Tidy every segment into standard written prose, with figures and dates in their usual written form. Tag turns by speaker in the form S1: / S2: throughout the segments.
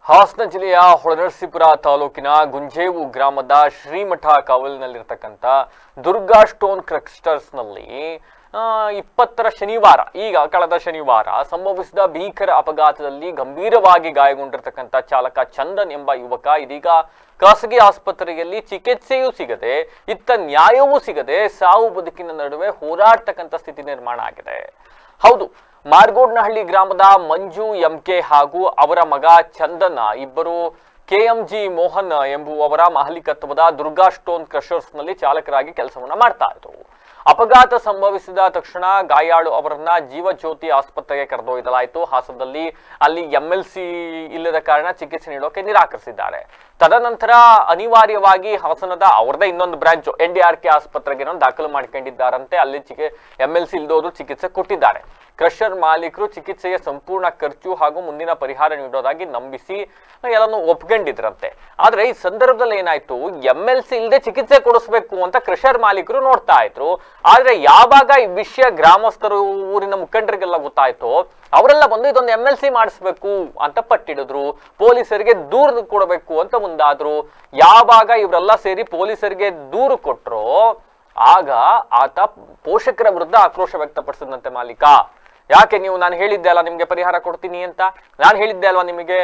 S1: ಹಾಸನ ಜಿಲ್ಲೆಯ ಹೊಳೆನರಸೀಪುರ ತಾಲೂಕಿನ ಗುಂಜೇವು ಗ್ರಾಮದ ಶ್ರೀಮಠ ಕಾವಲಿನಲ್ಲಿರ್ತಕ್ಕಂಥ ದುರ್ಗಾ ಸ್ಟೋನ್ ಕ್ರಸ್ಟರ್ಸ್ನಲ್ಲಿ 20ರ ಶನಿವಾರ ಕಳೆದ ಶನಿವಾರ ಸಂಭವಿಸಿದ ಭೀಕರ ಅಪಘಾತದಲ್ಲಿ ಗಂಭೀರವಾಗಿ ಗಾಯಗೊಂಡಿರ್ತಕ್ಕಂಥ ಚಾಲಕ ಚಂದನ್ ಎಂಬ ಯುವಕ ಇದೀಗ ಖಾಸಗಿ ಆಸ್ಪತ್ರೆಯಲ್ಲಿ ಚಿಕಿತ್ಸೆಯೂ ಸಿಗದೆ ಇತ್ತ ನ್ಯಾಯವೂ ಸಿಗದೆ ಸಾವು ಬದುಕಿನ ನಡುವೆ ಹೋರಾಡ್ತಕ್ಕಂಥ ಸ್ಥಿತಿ ನಿರ್ಮಾಣ ಆಗಿದೆ. ಹೌದು, ಮಾರ್ಗೋಡ್ನಹಳ್ಳಿ ಗ್ರಾಮದ ಮಂಜು ಎಂಕೆ ಹಾಗೂ ಅವರ ಮಗ ಚಂದನ್ ಇಬ್ಬರು KMG ಮೋಹನ್ ಎಂಬುವವರ ಮಾಲೀಕತ್ವದ ದುರ್ಗಾ ಸ್ಟೋನ್ ಕ್ರಷರ್ಸ್ನಲ್ಲಿ ಚಾಲಕರಾಗಿ ಕೆಲಸವನ್ನ ಮಾಡ್ತಾ ಇದ್ರು. ಅಪಘಾತ ಸಂಭವಿಸಿದ ತಕ್ಷಣ ಗಾಯಾಳು ಅವರನ್ನ ಜೀವಜ್ಯೋತಿ ಆಸ್ಪತ್ರೆಗೆ ಕರೆದೊಯ್ಯಲಾಯಿತು. ಹಾಸನದಲ್ಲಿ ಅಲ್ಲಿ MLC ಇಲ್ಲದ ಕಾರಣ ಚಿಕಿತ್ಸೆ ನೀಡೋಕೆ ನಿರಾಕರಿಸಿದ್ದಾರೆ. ತದನಂತರ ಅನಿವಾರ್ಯವಾಗಿ ಹಾಸನದ ಅವರದೇ ಇನ್ನೊಂದು ಬ್ರಾಂಚ್ NDRK ಆಸ್ಪತ್ರೆಗೆ ದಾಖಲು ಮಾಡಿಕೊಂಡಿದ್ದಾರಂತೆ. ಅಲ್ಲಿ MLC ಇಲ್ಲದೋದು ಚಿಕಿತ್ಸೆ ಕೊಟ್ಟಿದ್ದಾರೆ. ಕ್ರಷರ್ ಮಾಲೀಕರು ಚಿಕಿತ್ಸೆಯ ಸಂಪೂರ್ಣ ಖರ್ಚು ಹಾಗೂ ಮುಂದಿನ ಪರಿಹಾರ ನೀಡೋದಾಗಿ ನಂಬಿಸಿ ಎಲ್ಲನೂ ಒಪ್ಕೊಂಡಿದ್ರಂತೆ. ಆದ್ರೆ ಈ ಸಂದರ್ಭದಲ್ಲಿ ಏನಾಯ್ತು, MLC ಇಲ್ಲದೆ ಚಿಕಿತ್ಸೆ ಕೊಡಿಸ್ಬೇಕು ಅಂತ ಕ್ರಷರ್ ಮಾಲೀಕರು ನೋಡ್ತಾ ಇದ್ರು. ಆದ್ರೆ ಯಾವಾಗ ಈ ವಿಷಯ ಗ್ರಾಮಸ್ಥರು ಊರಿನ ಮುಖಂಡರಿಗೆಲ್ಲ ಗೊತ್ತಾಯ್ತು, ಅವರೆಲ್ಲ ಬಂದು ಇದೊಂದು MLC ಮಾಡಿಸ್ಬೇಕು ಅಂತ ಪಟ್ಟಿಡಿದ್ರು. ಪೊಲೀಸರಿಗೆ ದೂರು ಕೊಡಬೇಕು ಅಂತ ಮುಂದಾದ್ರು. ಯಾವಾಗ ಇವರೆಲ್ಲ ಸೇರಿ ಪೊಲೀಸರಿಗೆ ದೂರು ಕೊಟ್ರು, ಆಗ ಆತ ಪೋಷಕರ ವಿರುದ್ಧ ಆಕ್ರೋಶ ವ್ಯಕ್ತಪಡಿಸಿದಂತೆ ಮಾಲೀಕ. ಯಾಕೆ ನೀವು, ನಾನು ಹೇಳಿದ್ದೆ ಅಲ್ಲ ನಿಮ್ಗೆ ಪರಿಹಾರ ಕೊಡ್ತೀನಿ ಅಂತ, ನಾನು ಹೇಳಿದ್ದೆ ಅಲ್ವಾ ನಿಮಗೆ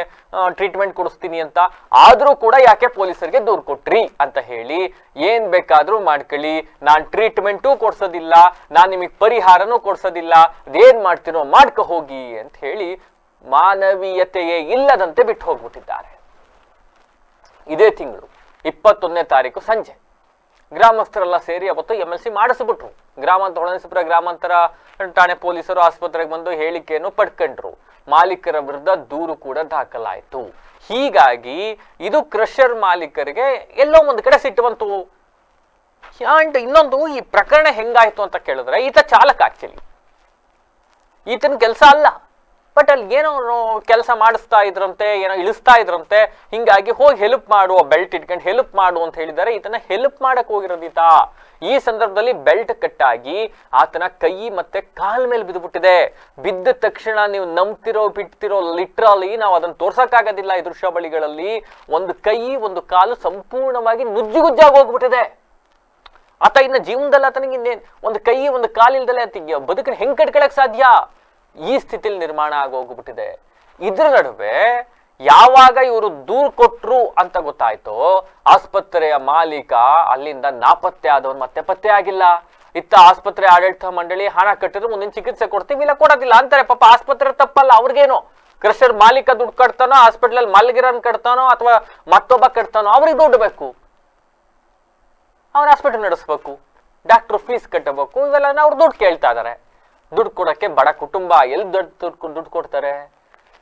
S1: ಟ್ರೀಟ್ಮೆಂಟ್ ಕೊಡಿಸ್ತೀನಿ ಅಂತ, ಆದ್ರೂ ಕೂಡ ಯಾಕೆ ಪೊಲೀಸರಿಗೆ ದೂರು ಕೊಟ್ರಿ ಅಂತ ಹೇಳಿ ಏನ್ ಬೇಕಾದ್ರೂ ಮಾಡ್ಕೊಳ್ಳಿ, ನಾನ್ ಟ್ರೀಟ್ಮೆಂಟು ಕೊಡ್ಸೋದಿಲ್ಲ, ನಾನ್ ನಿಮಗೆ ಪರಿಹಾರನೂ ಕೊಡ್ಸೋದಿಲ್ಲ, ಅದೇನ್ ಮಾಡ್ತೀನೋ ಮಾಡ್ಕೊ ಹೋಗಿ ಅಂತ ಹೇಳಿ ಮಾನವೀಯತೆಯೇ ಇಲ್ಲದಂತೆ ಬಿಟ್ಟು ಹೋಗ್ಬಿಟ್ಟಿದ್ದಾರೆ. ಇದೇ ತಿಂಗಳು 21ನೇ ತಾರೀಕು ಸಂಜೆ ಗ್ರಾಮಸ್ಥರೆಲ್ಲ ಸೇರಿ ಅವತ್ತು MLC ಮಾಡಿಸ್ಬಿಟ್ರು. ಹೊಳೆನರಸೀಪುರ ಗ್ರಾಮಾಂತರ ಠಾಣೆ ಪೊಲೀಸರು ಆಸ್ಪತ್ರೆಗೆ ಬಂದು ಹೇಳಿಕೆಯನ್ನು ಪಡ್ಕೊಂಡ್ರು. ಮಾಲೀಕರ ವಿರುದ್ಧ ದೂರು ಕೂಡ ದಾಖಲಾಯಿತು. ಹೀಗಾಗಿ ಇದು ಕ್ರಷರ್ ಮಾಲೀಕರಿಗೆ ಎಲ್ಲೋ ಒಂದು ಕಡೆ ಸಿಟ್ಟು ಬಂತು. ಅಂಡ್ ಇನ್ನೊಂದು, ಈ ಪ್ರಕರಣ ಹೆಂಗಾಯ್ತು ಅಂತ ಕೇಳಿದ್ರೆ, ಈತ ಚಾಲಕ, ಆಕ್ಚುಲಿ ಈತನ ಕೆಲಸ ಅಲ್ಲ, ಬಟ್ ಅಲ್ಲಿ ಏನೋ ಕೆಲಸ ಮಾಡಿಸ್ತಾ ಇದ್ರಂತೆ, ಏನೋ ಇಳಿಸ್ತಾ ಇದ್ರಂತೆ. ಹಿಂಗಾಗಿ ಹೋಗಿ ಹೆಲ್ಪ್ ಮಾಡು, ಬೆಲ್ಟ್ ಇಟ್ಕೊಂಡು ಹೆಲ್ಪ್ ಮಾಡು ಅಂತ ಹೇಳಿದ್ದಾರೆ. ಈತನ ಹೆಲ್ಪ್ ಮಾಡಕ್ ಹೋಗಿರೋದೀತ. ಈ ಸಂದರ್ಭದಲ್ಲಿ ಬೆಲ್ಟ್ ಕಟ್ಟಾಗಿ ಆತನ ಕೈ ಮತ್ತೆ ಕಾಲ್ ಮೇಲೆ ಬಿದ್ದುಬಿಟ್ಟಿದೆ. ಬಿದ್ದ ತಕ್ಷಣ ನೀವು ನಂಬ್ತಿರೋ ಬಿಡ್ತಿರೋ, ಲಿಟ್ರಲಿ ನಾವು ಅದನ್ನ ತೋರ್ಸಕ್ಕಾಗೋದಿಲ್ಲ. ಈ ದೃಶ್ಯಾವಳಿಗಳಲ್ಲಿ ಒಂದು ಕೈ ಒಂದು ಕಾಲು ಸಂಪೂರ್ಣವಾಗಿ ನುಜ್ಜುಗುಜ್ಜಾಗಿ ಹೋಗ್ಬಿಟ್ಟಿದೆ. ಆತ ಇನ್ನ ಜೀವನದಲ್ಲಿ ಆತನಿಗೆ ಇನ್ನೇನ್ ಒಂದು ಕೈ ಒಂದು ಕಾಲಿಲ್ದಲೆ ಆತಿಗೆ ಬದುಕನ್ನ ಹೆಂಗ್ ಕಟ್ಕೊಳಕ್ ಸಾಧ್ಯ? ಈ ಸ್ಥಿತಿಲಿ ನಿರ್ಮಾಣ ಆಗೋಗ್ಬಿಟ್ಟಿದೆ. ಇದ್ರ ನಡುವೆ ಯಾವಾಗ ಇವರು ದೂರು ಕೊಟ್ರು ಅಂತ ಗೊತ್ತಾಯ್ತು, ಆಸ್ಪತ್ರೆಯ ಮಾಲೀಕ ಅಲ್ಲಿಂದ ನಾಪತ್ತೆ ಆದವನು ಮತ್ತೆ ಪತ್ತೆ ಆಗಿಲ್ಲ. ಇತ್ತ ಆಸ್ಪತ್ರೆ ಆಡಳಿತ ಮಂಡಳಿ ಹಣ ಕಟ್ಟಿದ್ರು ಮುಂದಿನ ಚಿಕಿತ್ಸೆ ಕೊಡ್ತೀವಿ, ಇಲ್ಲ ಕೊಡೋದಿಲ್ಲ ಅಂತಾರೆ. ಪಾಪ ಆಸ್ಪತ್ರೆ ತಪ್ಪಲ್ಲ, ಅವ್ರಿಗೇನು ಕ್ರಷರ್ ಮಾಲೀಕ ದುಡ್ಡು ಕಟ್ತಾನೋ, ಹಾಸ್ಪಿಟಲ್ ಮಲ್ಗಿರನ್ ಕಟ್ತಾನೋ ಅಥವಾ ಮತ್ತೊಬ್ಬ ಕಟ್ತಾನೋ, ಅವ್ರಿಗೆ ದುಡ್ಡು ಬೇಕು, ಅವ್ರ ಹಾಸ್ಪಿಟಲ್ ನಡೆಸ್ಬೇಕು, ಡಾಕ್ಟರ್ ಫೀಸ್ ಕಟ್ಟಬೇಕು, ಇವೆಲ್ಲ ಅವ್ರು ದುಡ್ಡು ಕೇಳ್ತಾ ಇದಾರೆ. ದುಡ್ಡು ಕೊಡಕ್ಕೆ ಬಡ ಕುಟುಂಬ ಎಲ್ಲಿ ದುಡ್ಡು ಕೊಡ್ತಾರೆ?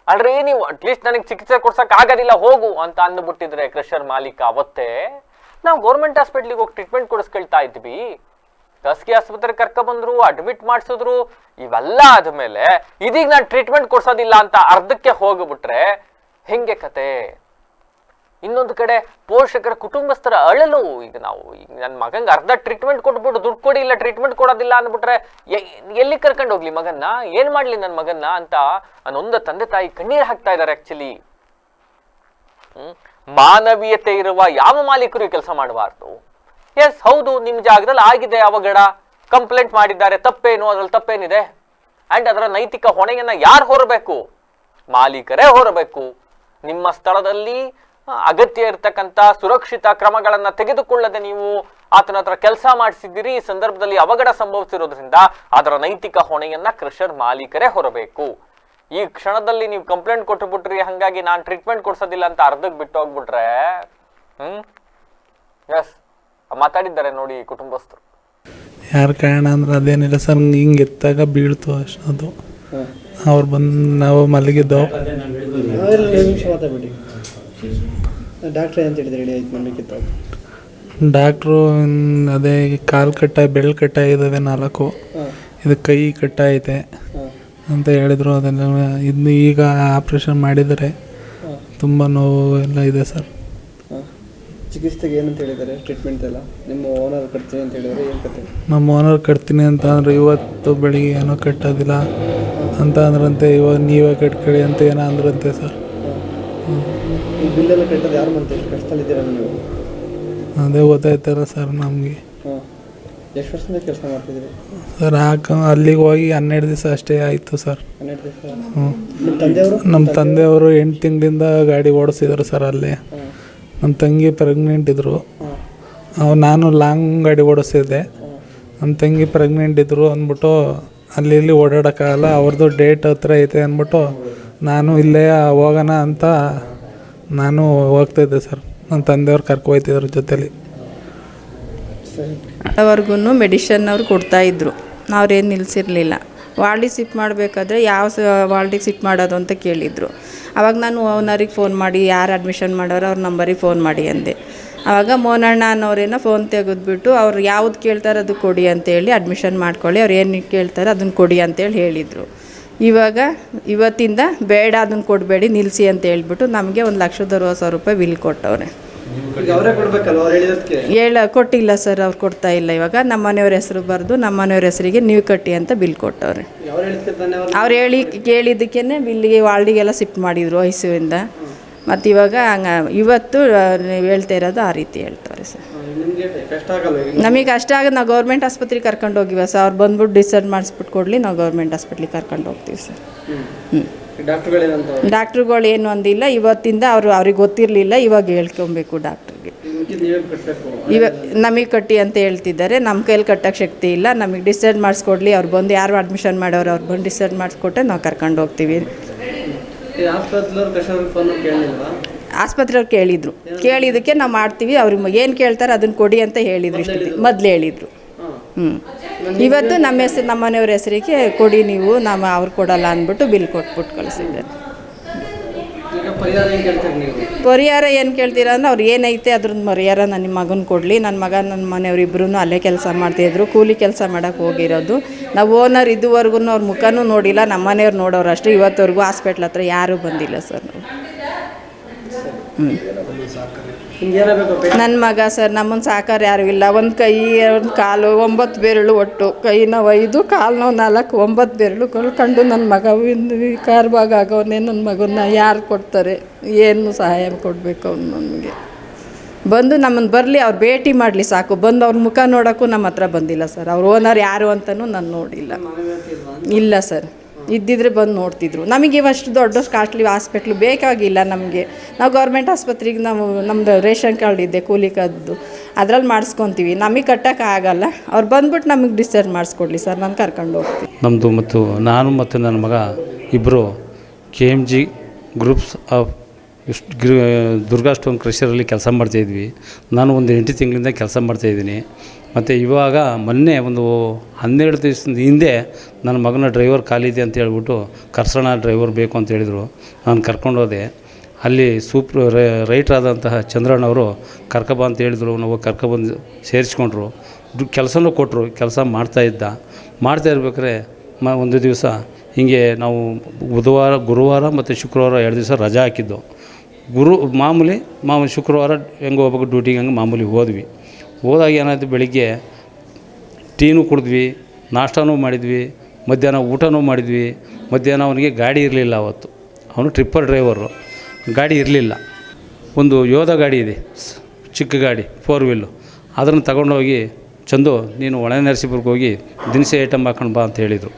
S1: ಅಲ್ರಿ, ನೀವು ಅಟ್ಲೀಸ್ಟ್ ನನಗೆ ಚಿಕಿತ್ಸೆ ಕೊಡ್ಸಕ್ ಆಗೋದಿಲ್ಲ ಹೋಗು ಅಂತ ಅಂದ್ಬಿಟ್ಟಿದ್ರೆ ಕ್ರಷರ್ ಮಾಲೀಕ, ಅವತ್ತೇ ನಾವು ಗೌರ್ಮೆಂಟ್ ಹಾಸ್ಪಿಟ್ಲಿಗೆ ಹೋಗಿ ಟ್ರೀಟ್ಮೆಂಟ್ ಕೊಡಿಸ್ಕೊಳ್ತಾ ಇದ್ವಿ. ಖಾಸಗಿ ಆಸ್ಪತ್ರೆ ಕರ್ಕೊಬಂದ್ರು, ಅಡ್ಮಿಟ್ ಮಾಡಿಸಿದ್ರು, ಇವೆಲ್ಲ ಆದ್ಮೇಲೆ ಇದೀಗ ನಾನು ಟ್ರೀಟ್ಮೆಂಟ್ ಕೊಡ್ಸೋದಿಲ್ಲ ಅಂತ ಅರ್ಧಕ್ಕೆ ಹೋಗ್ಬಿಟ್ರೆ ಹೆಂಗೆ ಕತೆ? ಇನ್ನೊಂದು ಕಡೆ ಪೋಷಕರ ಕುಟುಂಬಸ್ಥರ ಅಳಲು. ಈಗ ನನ್ನ ಮಗಂಗೆ ಅರ್ಧ ಟ್ರೀಟ್ಮೆಂಟ್ ಕೊಟ್ಬಿಟ್ಟು ದುಡ್ಡು ಕೊಡಿ, ಇಲ್ಲ ಟ್ರೀಟ್ಮೆಂಟ್ ಕೊಡೋದಿಲ್ಲ ಅಂದ್ಬಿಟ್ರೆ ಎಲ್ಲಿ ಕರ್ಕೊಂಡು ಹೋಗ್ಲಿ ಮಗನ್ನ, ಏನ್ ಮಾಡ್ಲಿ ನನ್ನ ಮಗನ್ನ ಅಂತ ನೊಂದ ತಂದೆ ತಾಯಿ ಕಣ್ಣೀರ್ ಹಾಕ್ತಾ ಇದ್ದಾರೆ. ಆಕ್ಚುಲಿ ಮಾನವೀಯತೆ ಇರುವ ಯಾವ ಮಾಲೀಕರು ಈ ಕೆಲಸ ಮಾಡಬಾರ್ದು. ಎಸ್ ಹೌದು, ನಿಮ್ ಜಾಗದಲ್ಲಿ ಆಗಿದೆ ಅವಘಡ, ಕಂಪ್ಲೇಂಟ್ ಮಾಡಿದ್ದಾರೆ, ತಪ್ಪೇನು, ಅದ್ರಲ್ಲಿ ತಪ್ಪೇನಿದೆ? ಅಂಡ್ ಅದರ ನೈತಿಕ ಹೊಣೆಯನ್ನ ಯಾರು ಹೊರಬೇಕು? ಮಾಲೀಕರೇ ಹೊರಬೇಕು. ನಿಮ್ಮ ಸ್ಥಳದಲ್ಲಿ ಅಗತ್ಯ ಇರತಕ್ಕಂತ ಸುರಕ್ಷಿತ ಕ್ರಮಗಳನ್ನ ತೆಗೆದುಕೊಳ್ಳದೆ ನೀವು ಆತನ ಹತ್ರ ಕೆಲಸ ಮಾಡಿಸಿದ್ದೀರಿ. ಈ ಸಂದರ್ಭದಲ್ಲಿ ಅವಘಡ ಸಂಭವಿಸಿರೋದ್ರಿಂದ ಅದರ ನೈತಿಕ ಹೊಣೆಯನ್ನ ಕ್ರಷರ್ ಮಾಲೀಕರೇ ಹೊರಬೇಕು. ಈ ಕ್ಷಣದಲ್ಲಿ ನೀವು ಕಂಪ್ಲೇಂಟ್ ಕೊಟ್ಟುಬಿಟ್ರಿ, ಹಂಗಾಗಿ ನಾನು ಟ್ರೀಟ್ಮೆಂಟ್ ಕೊಡ್ಸೋದಿಲ್ಲ ಅಂತ ಅರ್ಧಕ್ಕೆ ಬಿಟ್ಟು ಹೋಗ್ಬಿಟ್ರೆ ಎಸ್ ಮಾತಾಡಿದ್ದಾರೆ ನೋಡಿ ಕುಟುಂಬಸ್ಥರು.
S2: ಯಾರ ಕಾರಣ ಅಂದ್ರೆ ಅದೇನಿಲ್ಲ ಸರ್, ಹಿಂಗೆ ಎತ್ತಾಗ ಬೀಳ್ತು ಅಷ್ಟು. ಅದು ಅವ್ರು ಬಂದು ನಾವು ಮಲಗಿದ್ದೆವು. ಡಾಕ್ಟ್ರು ಅದೇ ಕಾಲು ಕಟ್ಟಾಗಿ ಬೆಳ್ಳು ಕಟ್ಟಾಗಿದ್ದಾವೆ 4, ಇದು ಕೈ ಕಟ್ಟಾಯಿತೆ ಅಂತ ಹೇಳಿದರು. ಅದನ್ನು ಇನ್ನು ಈಗ ಆಪ್ರೇಷನ್ ಮಾಡಿದರೆ ತುಂಬ ನೋವು ಎಲ್ಲ ಇದೆ ಸರ್.
S3: ಚಿಕಿತ್ಸೆಗೆ ಏನಂತ ಹೇಳಿದ್ದಾರೆ? ಟ್ರೀಟ್ಮೆಂಟ್ ಎಲ್ಲ ನಿಮ್ಮ ಓನರ್ ಕಟ್ತೀನಿ ಅಂತ ಹೇಳಿದರೆ ಏನು ಕತೆ?
S2: ನಮ್ಮ ಓನರ್ ಕಟ್ತೀನಿ ಅಂತ ಅಂದರೆ ಇವತ್ತು ಬೆಳಿಗ್ಗೆ ಏನೋ ಕಟ್ಟೋದಿಲ್ಲ ಅಂತ ಅಂದ್ರಂತೆ. ಇವಾಗ ನೀವೇ ಕಟ್ಕೊಳ್ಳಿ ಅಂತ ಏನೋ ಅಂದ್ರಂತೆ ಸರ್.
S3: ಈ ಬಿಲ್ಲೆಲ್ಲ ಕಟ್ಟೋದು ಯಾರು ಮಾಡ್ತೀರಿ? ಕಷ್ಟದಲ್ಲಿದ್ದೀರಾ ನೀವು?
S2: ಅದೇ ಗೊತ್ತಾಯ್ತಾರ ಸರ್ ನಮಗೆ.
S3: ಹಾಂ, ಎಷ್ಟು ವರ್ಷದಿಂದ ಕೆಲಸ ಮಾಡ್ತಿದ್ದೀರಿ
S2: ಸರ್ ಅಲ್ಲಿಗೆ ಹೋಗಿ 12 ದಿವಸ ಅಷ್ಟೇ ಆಯಿತು ಸರ್.
S3: 12 ದಿವಸ.
S2: ಹ್ಞೂ.
S3: ನಿಮ್ಮ ತಂದೆಯವರು?
S2: ನಮ್ಮ ತಂದೆಯವರು 8 ತಿಂಗಳಿಂದ ಗಾಡಿ ಓಡಿಸಿದ್ರು ಸರ್ ಅಲ್ಲೇ. ನಮ್ಮ ತಂಗಿ ಪ್ರೆಗ್ನೆಂಟ್ ಇದ್ದರು. ನಾನು ಲಾಂಗ್ ಗಾಡಿ ಓಡಿಸಿದ್ದೆ. ನಮ್ಮ ತಂಗಿ ಪ್ರೆಗ್ನೆಂಟ್ ಇದ್ದರು ಅಂದ್ಬಿಟ್ಟು ಅಲ್ಲಿ ಇಲ್ಲಿ ಓಡಾಡೋಕ್ಕಾಗಲ್ಲ, ಅವ್ರದ್ದು ಡೇಟ್ ಹತ್ರ ಐತೆ ಅಂದ್ಬಿಟ್ಟು ನಾನು ಇಲ್ಲೇ ಹೋಗೋಣ ಅಂತ ನಾನು ಹೋಗ್ತಾಯಿದ್ದೆ ಸರ್. ನಮ್ಮ ತಂದೆಯವ್ರು ಕರ್ಕೊಯ್ತಿದ್ರು ಜೊತೇಲಿ.
S4: ಅವ್ರಿಗೂ ಮೆಡಿಷನ್ ಅವ್ರು ಕೊಡ್ತಾಯಿದ್ರು, ಅವ್ರೇನು ನಿಲ್ಲಿಸಿರಲಿಲ್ಲ. ವಾರ್ಡಿಗೆ ಶಿಫ್ಟ್ ಮಾಡಬೇಕಾದ್ರೆ ಯಾವ ವಾರ್ಡಿಗೆ ಶಿಫ್ಟ್ ಮಾಡೋದು ಅಂತ ಕೇಳಿದರು. ಆವಾಗ ನಾನು ಓನರಿಗೆ ಫೋನ್ ಮಾಡಿ ಯಾರು ಅಡ್ಮಿಷನ್ ಮಾಡೋರು ಅವ್ರ ನಂಬರಿಗೆ ಫೋನ್ ಮಾಡಿ ಅಂದೆ. ಆವಾಗ ಮೋನಣ್ಣ ಅನ್ನೋರೇನೋ ಫೋನ್ ತೆಗೆದ್ಬಿಟ್ಟು ಅವ್ರು ಯಾವ್ದು ಕೇಳ್ತಾರೆ ಅದು ಕೊಡಿ ಅಂತೇಳಿ ಅಡ್ಮಿಷನ್ ಮಾಡ್ಕೊಳ್ಳಿ, ಅವ್ರು ಏನು ಕೇಳ್ತಾರೆ ಅದನ್ನು ಕೊಡಿ ಅಂತೇಳಿ ಹೇಳಿದರು. ಇವತ್ತಿಂದ ಬೇಡ ಅದನ್ನು ಕೊಡಬೇಡಿ ನಿಲ್ಲಿಸಿ ಅಂತ ಹೇಳ್ಬಿಟ್ಟು ನಮಗೆ 1,60,60,000 ರೂಪಾಯಿ ಬಿಲ್ ಕೊಟ್ಟವ್ರೆ.
S3: ಅವರೇ ಕೊಡಬೇಕಲ್ವ? ಅವ್ರು ಹೇಳಿದಕ್ಕೆ
S4: ಕೊಟ್ಟಿಲ್ಲ ಸರ್, ಅವ್ರು ಕೊಡ್ತಾ ಇಲ್ಲ. ಇವಾಗ ನಮ್ಮ ಮನೆಯವ್ರ ಹೆಸರು ಬರೆದು ನಮ್ಮ ಮನೆಯವ್ರ ಹೆಸರಿಗೆ ನೀವು ಕಟ್ಟಿ ಅಂತ ಬಿಲ್ ಕೊಟ್ಟವ್ರೆ. ಅವ್ರು ಕೇಳಿದ್ದಕ್ಕೇ ಬಿಲ್ಲಿಗೆ ವಾರ್ಡಿಗೆಲ್ಲ ಶಿಫ್ಟ್ ಮಾಡಿದರು ಐಸಿಯುವಿಂದ. ಮತ್ತು ಇವಾಗ ಇವತ್ತು ನೀವು ಹೇಳ್ತಾ ಇರೋದು ಆ ರೀತಿ ಹೇಳ್ತಾರೆ ಸರ್. ನಮಗೆ ಕಷ್ಟ ಆಗೋದು ನಾವು ಗೌರ್ಮೆಂಟ್ ಆಸ್ಪತ್ರೆಗೆ ಕರ್ಕೊಂಡು ಹೋಗಿವ ಸರ್. ಅವ್ರು ಬಂದ್ಬಿಟ್ಟು ಡಿಸ್ಚಾರ್ಜ್ ಮಾಡಿಸ್ಬಿಟ್ಟು ಕೊಡಲಿ, ನಾವು ಗೌರ್ಮೆಂಟ್ ಹಾಸ್ಪಿಟ್ಲಿಗೆ ಕರ್ಕೊಂಡು ಹೋಗ್ತೀವಿ ಸರ್. ಡಾಕ್ಟ್ರುಗಳು ಏನು ಅಂದಿಲ್ಲ. ಇವತ್ತಿಂದ ಅವ್ರಿಗೆ ಗೊತ್ತಿರಲಿಲ್ಲ, ಇವಾಗ ಹೇಳ್ಕೊಬೇಕು ಡಾಕ್ಟ್ರಿಗೆ. ಇವಾಗ ನಮಗೆ ಕಟ್ಟಿ ಅಂತ ಹೇಳ್ತಿದ್ದಾರೆ. ನಮ್ಮ ಕೈಯಲ್ಲಿ ಕಟ್ಟೋಕ್ಕೆ ಶಕ್ತಿ ಇಲ್ಲ. ನಮಗೆ ಡಿಸ್ಚಾರ್ಜ್ ಮಾಡಿಸ್ಕೊಡ್ಲಿ, ಅವ್ರು ಬಂದು ಯಾರು ಅಡ್ಮಿಷನ್ ಮಾಡೋರು ಅವ್ರು ಬಂದು ಡಿಸ್ಚಾರ್ಜ್ ಮಾಡಿಸ್ಕೊಟ್ಟೆ ನಾವು ಕರ್ಕೊಂಡು ಹೋಗ್ತೀವಿ. ಆಸ್ಪತ್ರೆಯವ್ರು ಕೇಳಿದ್ದಕ್ಕೆ ನಾವು ಮಾಡ್ತೀವಿ, ಅವ್ರಿಗೆ ಏನು ಕೇಳ್ತಾರೆ ಅದನ್ನು ಕೊಡಿ ಅಂತ ಹೇಳಿದ್ರು. ಮೊದಲು ಹೇಳಿದರು. ಇವತ್ತು ನಮ್ಮ ಹೆಸರು ನಮ್ಮ ಮನೆಯವ್ರ ಹೆಸರಿಗೆ ಕೊಡಿ ನೀವು, ಅವ್ರು ಕೊಡಲ್ಲ ಅಂದ್ಬಿಟ್ಟು ಬಿಲ್ ಕೊಟ್ಬಿಟ್ಟು ಕಳಿಸಿದ್ದಾರೆ. ಪರಿಹಾರ ಏನು ಕೇಳ್ತೀರಾ ಅಂದ್ರೆ ಅವ್ರು ಏನೈತೆ ಅದ್ರದ್ದು ಪರಿಹಾರ ನನ್ನ ಮಗನ ಕೊಡಲಿ. ನನ್ನ ಮಗ ನನ್ನ ಮನೆಯವ್ರು ಇಬ್ಬರೂ ಅಲ್ಲೇ ಕೆಲಸ ಮಾಡ್ತಾಯಿದ್ರು, ಕೂಲಿ ಕೆಲಸ ಮಾಡೋಕ್ಕೆ ಹೋಗಿರೋದು. ನಾವು ಓನರ್ ಇದುವರೆಗೂ ಅವ್ರ ಮುಖನೂ ನೋಡಿಲ್ಲ, ನಮ್ಮ ಮನೆಯವ್ರು ನೋಡೋರು ಅಷ್ಟೇ. ಇವತ್ತವರೆಗೂ ಹಾಸ್ಪಿಟ್ಲ್ ಹತ್ರ ಯಾರೂ ಬಂದಿಲ್ಲ ಸರ್. ನಾವು ನನ್ನ ಮಗ ಸರ್, ನಮ್ಮನ್ನು ಸಾಕಾರ ಯಾರೂ ಇಲ್ಲ. ಒಂದು ಕೈ ಒಂದು ಕಾಲು 9 ಬೆರಳು, ಒಟ್ಟು ಕೈ ನಾವು 5 ಕಾಲು ನಾವು 4 9 ಬೆರಳು ಕಂಡು ನನ್ನ ಮಗ ಕಾರ್ ಭಾಗ ಆಗೋನೇ. ನನ್ನ ಮಗನ್ನ ಯಾರು ಕೊಡ್ತಾರೆ? ಏನು ಸಹಾಯ ಕೊಡಬೇಕು ಅವ್ನು ನಮಗೆ? ಬಂದು ನಮ್ಮನ್ನು ಬರಲಿ, ಅವ್ರು ಭೇಟಿ ಮಾಡಲಿ ಸಾಕು. ಬಂದು ಅವ್ರ ಮುಖ ನೋಡೋಕ್ಕೂ ನಮ್ಮ ಹತ್ರ ಬಂದಿಲ್ಲ ಸರ್. ಅವ್ರ ಓನರ್ ಯಾರು ಅಂತಲೂ ನಾನು ನೋಡಿಲ್ಲ. ಇಲ್ಲ ಸರ್, ಇದ್ದಿದ್ರೆ ಬಂದು ನೋಡ್ತಿದ್ರು. ನಮಗೆ ಇವಷ್ಟು ದೊಡ್ಡ ಕಾಸ್ಟ್ಲಿ ಹಾಸ್ಪಿಟ್ಲು ಬೇಕಾಗಿಲ್ಲ ನಮಗೆ. ನಾವು ಗೌರ್ಮೆಂಟ್ ಆಸ್ಪತ್ರೆಗೆ ನಮ್ಮದು ರೇಷನ್ ಕಾರ್ಡ್ ಇದೆ ಕೂಲಿಕದ್ದು, ಅದ್ರಲ್ಲಿ ಮಾಡಿಸ್ಕೊತೀವಿ. ನಮಗೆ ಕಟ್ಟೋಕೆ ಆಗಲ್ಲ. ಅವ್ರು ಬಂದ್ಬಿಟ್ಟು ನಮಗೆ ಡಿಸ್ಚಾರ್ಜ್ ಮಾಡಿಸ್ಕೊಡ್ಲಿ ಸರ್, ನಾನು ಕರ್ಕೊಂಡು ಹೋಗ್ತೀನಿ.
S5: ನಮ್ಮದು ಮತ್ತು ನಾನು ಮತ್ತು ನನ್ನ ಮಗ ಇಬ್ಬರು KMG groups of Durga stone ಕ್ರಷರಲ್ಲಿ ಕೆಲಸ ಮಾಡ್ತಾಯಿದ್ವಿ. ನಾನು ಒಂದು 8 ತಿಂಗಳಿಂದ ಕೆಲಸ ಮಾಡ್ತಾಯಿದ್ದೀನಿ. ಮತ್ತು ಇವಾಗ ಮೊನ್ನೆ ಒಂದು 12 ದಿವಸದ ಹಿಂದೆ ನನ್ನ ಮಗನ ಡ್ರೈವರ್ ಖಾಲಿದೆ ಅಂತ ಹೇಳ್ಬಿಟ್ಟು ಕರ್ಸಣ ಡ್ರೈವರ್ ಬೇಕು ಅಂತ ಹೇಳಿದರು. ನಾನು ಕರ್ಕೊಂಡೋದೆ. ಅಲ್ಲಿ ರೈಟ್ರಾದಂತಹ ಚಂದ್ರಣ್ಣವರು ಕರ್ಕೊಬ ಅಂತ ಹೇಳಿದರು. ನಾವು ಕರ್ಕೊಬಂದು ಸೇರಿಸ್ಕೊಂಡ್ರು, ಕೆಲಸನೂ ಕೊಟ್ಟರು. ಕೆಲಸ ಮಾಡ್ತಾ ಇರ್ಬೇಕಾದ್ರೆ ಒಂದು ದಿವಸ ಹೀಗೆ ನಾವು ಗುರುವಾರ ಮತ್ತು ಶುಕ್ರವಾರ 2 ದಿವಸ ರಜಾ ಹಾಕಿದ್ದು. ಮಾಮೂಲಿ ಶುಕ್ರವಾರ ಹೆಂಗೆ ಹೋಗ್ಬೇಕು ಡ್ಯೂಟಿಗೆ ಹಂಗೆ ಮಾಮೂಲಿ ಹೋದಾಗ ಏನಾಯಿತು, ಬೆಳಿಗ್ಗೆ ಟೀನೂ ಕುಡಿದ್ವಿ, ನಾಷ್ಟನೂ ಮಾಡಿದ್ವಿ, ಮಧ್ಯಾಹ್ನ ಊಟನೂ ಮಾಡಿದ್ವಿ. ಮಧ್ಯಾಹ್ನ ಅವನಿಗೆ ಗಾಡಿ ಇರಲಿಲ್ಲ. ಅವತ್ತು ಅವನು ಟ್ರಿಪ್ಪರ್ ಡ್ರೈವರು, ಗಾಡಿ ಇರಲಿಲ್ಲ. ಒಂದು ಯೋಧ ಗಾಡಿ ಇದೆ, ಚಿಕ್ಕ ಗಾಡಿ 4 ವೀಲು. ಅದನ್ನು ತಗೊಂಡೋಗಿ ಚಂದು ನೀನು ಒಳ ನರಸೀಪುರಕ್ಕೆ ಹೋಗಿ ದಿನಸಿ ಐಟಮ್ ಹಾಕೊಂಡು ಬಾ ಅಂತ ಹೇಳಿದರು.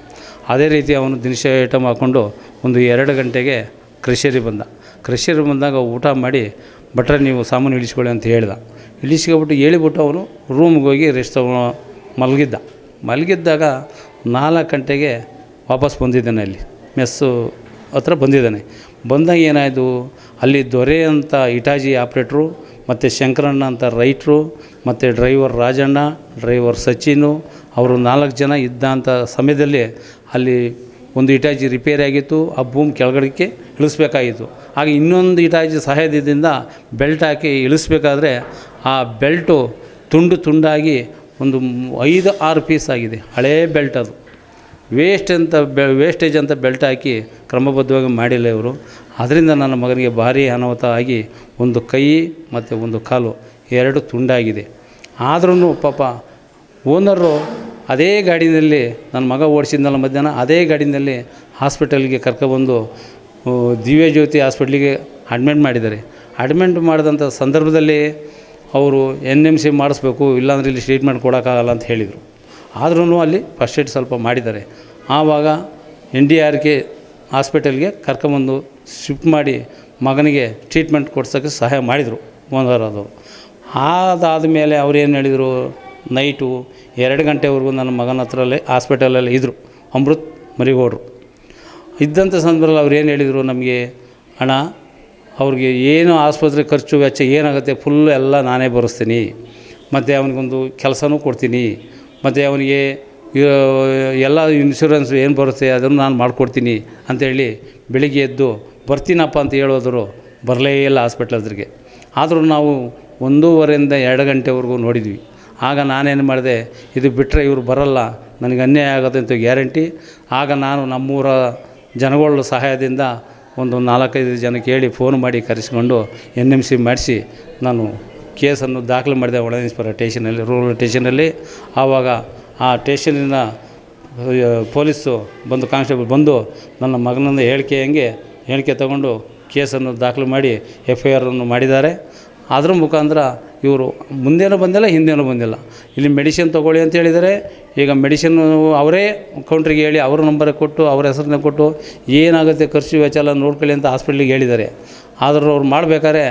S5: ಅದೇ ರೀತಿ ಅವನು ದಿನಸಿ ಐಟಮ್ ಹಾಕ್ಕೊಂಡು ಒಂದು 2 ಗಂಟೆಗೆ ಕ್ರಷರಿ ಬಂದಾಗ ಊಟ ಮಾಡಿ ಭಟ್ರೆ ನೀವು ಸಾಮಾನು ಇಳಿಸ್ಕೊಳ್ಳಿ ಅಂತ ಹೇಳ್ದ. ಇಳಿಸ್ಕೊಬಿಟ್ಟು ಹೇಳಿಬಿಟ್ಟು ಅವನು ರೂಮ್ಗೆ ಹೋಗಿ ರೆಸ್ಟ್ ಮಲಗಿದ್ದಾಗ 4 ಗಂಟೆಗೆ ವಾಪಸ್ ಬಂದಿದ್ದಾನೆ. ಅಲ್ಲಿ ಮೆಸ್ಸು ಹತ್ರ ಬಂದಾಗ ಏನಾಯಿತು, ಅಲ್ಲಿ ದೊರೆ ಅಂತ ಇಟಾಜಿ ಆಪ್ರೇಟ್ರು ಮತ್ತು ಶಂಕರಣ್ಣ ಅಂತ ರೈಟ್ರು ಮತ್ತು ಡ್ರೈವರ್ ರಾಜಣ್ಣ, ಡ್ರೈವರ್ ಸಚಿನು, ಅವರು 4 ಜನ ಇದ್ದಂಥ ಸಮಯದಲ್ಲಿ ಅಲ್ಲಿ ಒಂದು ಇಟಾಜಿ ರಿಪೇರಿ ಆಗಿತ್ತು. ಆ ಭೂಮಿ ಕೆಳಗಡೆಗೆ ಇಳಿಸ್ಬೇಕಾಗಿತ್ತು. ಆಗ ಇನ್ನೊಂದು ಇಟಾಜಿ ಸಹಾಯದಿಂದ ಬೆಲ್ಟ್ ಹಾಕಿ ಇಳಿಸ್ಬೇಕಾದ್ರೆ ಆ ಬೆಲ್ಟು ತುಂಡಾಗಿ ಒಂದು 5-6 ಪೀಸ್ ಆಗಿದೆ. ಹಳೇ ಬೆಲ್ಟ್ ಅದು. ವೇಸ್ಟೇಜ್ ಅಂತ ಬೆಲ್ಟ್ ಹಾಕಿ ಕ್ರಮಬದ್ಧವಾಗಿ ಮಾಡಿಲ್ಲ ಇವರು. ಅದರಿಂದ ನನ್ನ ಮಗನಿಗೆ ಭಾರಿ ಅನಾಹುತ ಆಗಿ ಒಂದು ಕೈ ಮತ್ತು ಒಂದು ಕಾಲು 2 ತುಂಡಾಗಿದೆ. ಆದ್ರೂ ಪಾಪ ಓನರು ಅದೇ ಗಾಡಿನಲ್ಲಿ ನನ್ನ ಮಗ ಓಡಿಸಿದ್ನಲ್ಲ ಮಧ್ಯಾಹ್ನ, ಅದೇ ಗಾಡಿನಲ್ಲಿ ಹಾಸ್ಪಿಟಲ್ಗೆ ಕರ್ಕೊಬಂದು ದಿವ್ಯ ಜ್ಯೋತಿ ಹಾಸ್ಪಿಟ್ಲಿಗೆ ಅಡ್ಮಿಟ್ ಮಾಡಿದ್ದಾರೆ. ಅಡ್ಮಿಟ್ ಮಾಡಿದಂಥ ಸಂದರ್ಭದಲ್ಲಿ ಅವರು NMC ಮಾಡಿಸ್ಬೇಕು, ಇಲ್ಲಾಂದರೆ ಇಲ್ಲಿ ಟ್ರೀಟ್ಮೆಂಟ್ ಕೊಡೋಕ್ಕಾಗಲ್ಲ ಅಂತ ಹೇಳಿದರು. ಆದ್ರೂ ಅಲ್ಲಿ ಫಸ್ಟ್ ಏಡ್ ಸ್ವಲ್ಪ ಮಾಡಿದ್ದಾರೆ. ಆವಾಗ NDRK ಹಾಸ್ಪಿಟಲ್ಗೆ ಕರ್ಕೊಂಬಂದು ಶಿಫ್ಟ್ ಮಾಡಿ ಮಗನಿಗೆ ಟ್ರೀಟ್ಮೆಂಟ್ ಕೊಡ್ಸೋಕ್ಕೆ ಸಹಾಯ ಮಾಡಿದರು ಓನರದವರು. ಅದಾದ ಮೇಲೆ ಅವ್ರು ಏನು ಹೇಳಿದರು, ನೈಟು 2 ಗಂಟೆವರೆಗೂ ನನ್ನ ಮಗನ ಹತ್ರಲ್ಲೇ ಹಾಸ್ಪಿಟಲಲ್ಲಿ ಇದ್ದರು, ಅಮೃತ್ ಮರಿಗೌಡರು ಇದ್ದಂಥ ಸಂದರ್ಭದಲ್ಲಿ ಅವ್ರು ಏನು ಹೇಳಿದರು ನಮಗೆ, ಅಣ್ಣ ಅವ್ರಿಗೆ ಏನು ಆಸ್ಪತ್ರೆ ಖರ್ಚು ವೆಚ್ಚ ಏನಾಗುತ್ತೆ ಫುಲ್ಲು ಎಲ್ಲ ನಾನೇ ಭರಿಸ್ತೀನಿ, ಮತ್ತು ಅವನಿಗೊಂದು ಕೆಲಸನೂ ಕೊಡ್ತೀನಿ, ಮತ್ತು ಅವನಿಗೆ ಎಲ್ಲ ಇನ್ಶೂರೆನ್ಸು ಏನು ಬರುತ್ತೆ ಅದನ್ನು ನಾನು ಮಾಡಿಕೊಡ್ತೀನಿ ಅಂತೇಳಿ ಬೆಳಿಗ್ಗೆ ಎದ್ದು ಬರ್ತೀನಪ್ಪ ಅಂತ ಹೇಳೋದ್ರು. ಬರಲೇ ಇಲ್ಲ ಹಾಸ್ಪಿಟ್ಲ್ ಹತ್ರಕ್ಕೆ. ಆದರೂ ನಾವು 1:30 2 ಗಂಟೆವರೆಗೂ ನೋಡಿದ್ವಿ. ಆಗ ನಾನೇನು ಮಾಡಿದೆ, ಇದು ಬಿಟ್ಟರೆ ಇವರು ಬರಲ್ಲ, ನನಗೆ ಅನ್ಯಾಯ ಆಗುತ್ತೆ ಅಂತ ಗ್ಯಾರಂಟಿ. ಆಗ ನಾನು ನಮ್ಮೂರ ಜನಗಳ ಸಹಾಯದಿಂದ ಒಂದು 4-5 ಜನಕ್ಕೆ ಹೇಳಿ ಫೋನ್ ಮಾಡಿ ಕರೆಸ್ಕೊಂಡು NMC ಮಾಡಿಸಿ ನಾನು ಕೇಸನ್ನು ದಾಖಲೆ ಮಾಡಿದೆ ಒಳನೇಶ್ವರ ಸ್ಟೇಷನಲ್ಲಿ, ರೂರಲ್ ಸ್ಟೇಷನಲ್ಲಿ. ಆವಾಗ ಆ ಸ್ಟೇಷನಿನ ಪೊಲೀಸು ಬಂದು, ಕಾನ್ಸ್ಟೇಬಲ್ ಬಂದು ನನ್ನ ಮಗನನ್ನು ಹೇಳಿಕೆ ತಗೊಂಡು ಕೇಸನ್ನು ದಾಖಲೆ ಮಾಡಿ FIR ಮಾಡಿದ್ದಾರೆ. ಅದ್ರ ಮುಖಾಂತರ ಇವರು ಮುಂದೇನೂ ಬಂದಿಲ್ಲ, ಹಿಂದೇನೂ ಬಂದಿಲ್ಲ. ಇಲ್ಲಿ ಮೆಡಿಸಿನ್ ತೊಗೊಳ್ಳಿ ಅಂತ ಹೇಳಿದ್ದಾರೆ. ಈಗ ಮೆಡಿಸಿನ್ನು ಅವರೇ ಕೌಂಟ್ರಿಗೆ ಹೇಳಿ ಅವ್ರ ನಂಬರ್ ಕೊಟ್ಟು ಅವ್ರ ಹೆಸರನ್ನ ಕೊಟ್ಟು ಏನಾಗುತ್ತೆ ಖರ್ಚು ವೆಚ್ಚ ಎಲ್ಲ ನೋಡ್ಕೊಳ್ಳಿ ಅಂತ ಹಾಸ್ಪಿಟ್ಲಿಗೆ ಹೇಳಿದ್ದಾರೆ. ಆದರೂ ಅವ್ರು ಮಾಡಬೇಕಾದ್ರೆ